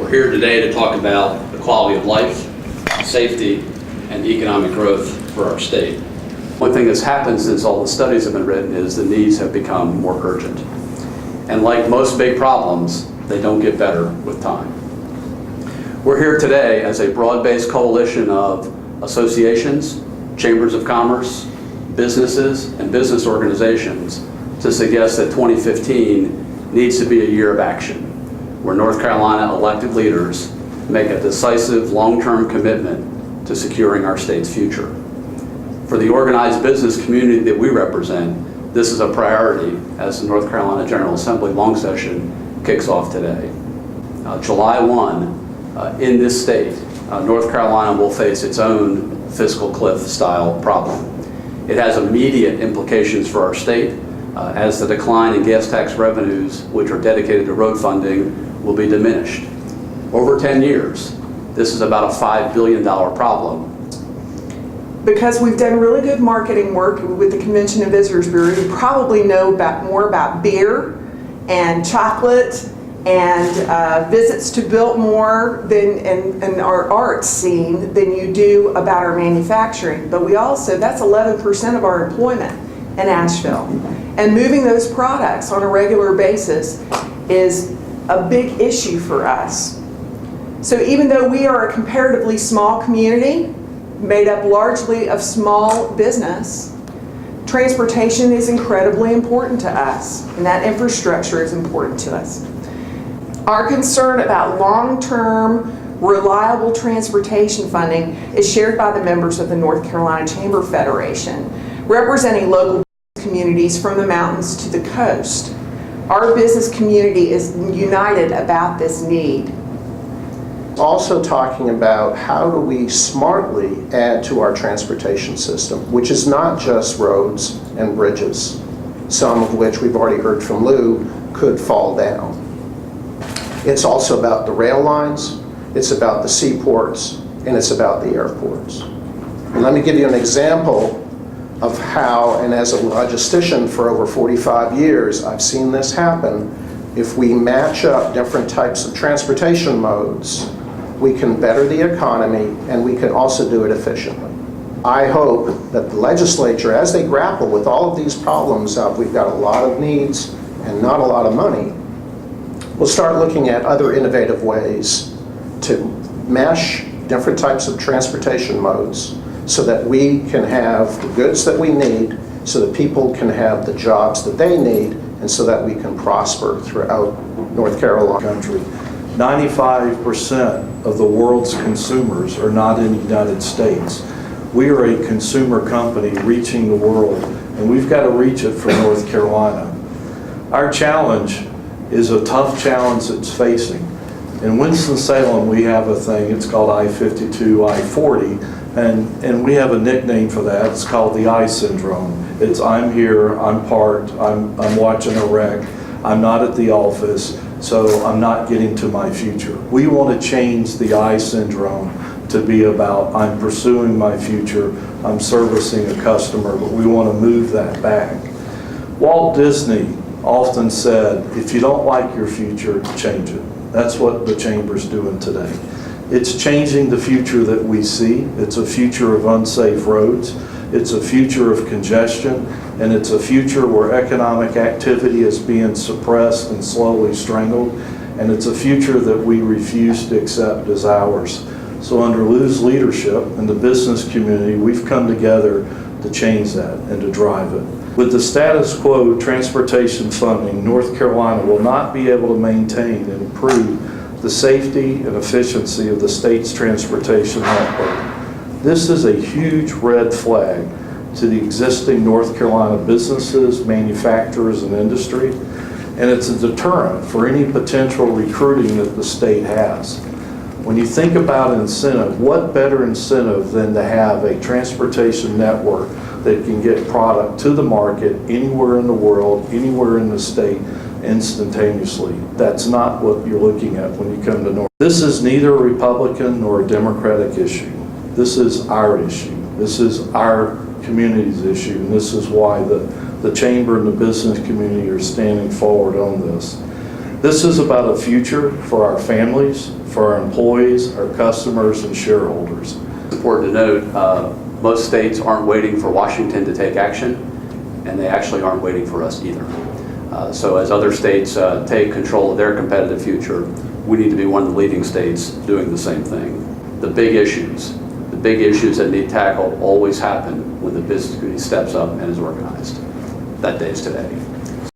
We're here today to talk about the quality of life, safety, and economic growth for our state. One thing that's happened since all the studies have been written is the needs have become more urgent. And like most big problems, they don't get better with time. We're here today as a broad-based coalition of associations, chambers of commerce, businesses, and business organizations to suggest that 2015 needs to be a year of action, where North Carolina elected leaders make a decisive long-term commitment to securing our state's future. For the organized business community that we represent, this is a priority as the North Carolina General Assembly long session kicks off today. July 1, in this state, North Carolina will face its own fiscal cliff style problem. It has immediate implications for our state as the decline in gas tax revenues, which are dedicated to road funding, will be diminished. Over 10 years, this is about a $5 billion problem. Because we've done really good marketing work with the Convention and Visitors Bureau, you probably know more about beer and chocolate and visits to Biltmore and our arts scene than you do about our manufacturing. But we also, that's 11% of our employment in Asheville. And moving those products on a regular basis is a big issue for us. So even though we are a comparatively small community, made up largely of small business, transportation is incredibly important to us, and that infrastructure is important to us. Our concern about long-term, reliable transportation funding is shared by the members of the North Carolina Chamber Federation, representing local communities from the mountains to the coast. Our business community is united about this need. Also talking about how do we smartly add to our transportation system, which is not just roads and bridges, some of which we've already heard from Lou could fall down. It's also about the rail lines, it's about the seaports, and it's about the airports. And let me give you an example of how, and as a logistician for over 45 years, I've seen this happen. If we match up different types of transportation modes, we can better the economy and we can also do it efficiently. I hope that the legislature, as they grapple with all of these problems of we've got a lot of needs and not a lot of money, will start looking at other innovative ways to mesh different types of transportation modes so that we can have the goods that we need, so that people can have the jobs that they need, and so that we can prosper throughout North Carolina. Country. 95% of the world's consumers are not in the United States. We are a consumer company reaching the world, and we've got to reach it from North Carolina. Our challenge is a tough challenge that's facing. In Winston-Salem, we have a thing, it's called I-52, I-40, and we have a nickname for that. It's called the I syndrome. It's I'm here, I'm parked, I'm watching a wreck, I'm not at the office, so I'm not getting to my future. We want to change the I syndrome to be about I'm pursuing my future, I'm servicing a customer, but we want to move that back. Walt Disney often said, if you don't like your future, change it. That's what the Chamber's doing today. It's changing the future that we see. It's a future of unsafe roads. It's a future of congestion, and it's a future where economic activity is being suppressed and slowly strangled, and it's a future that we refuse to accept as ours. So under Lou's leadership and the business community, we've come together to change that and to drive it. With the status quo transportation funding, North Carolina will not be able to maintain and improve the safety and efficiency of the state's transportation network. This is a huge red flag to the existing North Carolina businesses, manufacturers, and industry, and it's a deterrent for any potential recruiting that the state has. When you think about incentive, what better incentive than to have a transportation network that can get product to the market anywhere in the world, anywhere in the state, instantaneously. That's not what you're looking at when you come to North. This is neither a Republican nor a Democratic issue. This is our issue. This is our community's issue, and this is why the Chamber and the business community are standing forward on this. This is about a future for our families, for our employees, our customers, and shareholders. It's important to note, most states aren't waiting for Washington to take action, and they actually aren't waiting for us either. So as other states take control of their competitive future, we need to be one of the leading states doing the same thing. The big issues that need tackled always happen when the business community steps up and is organized. That day is today.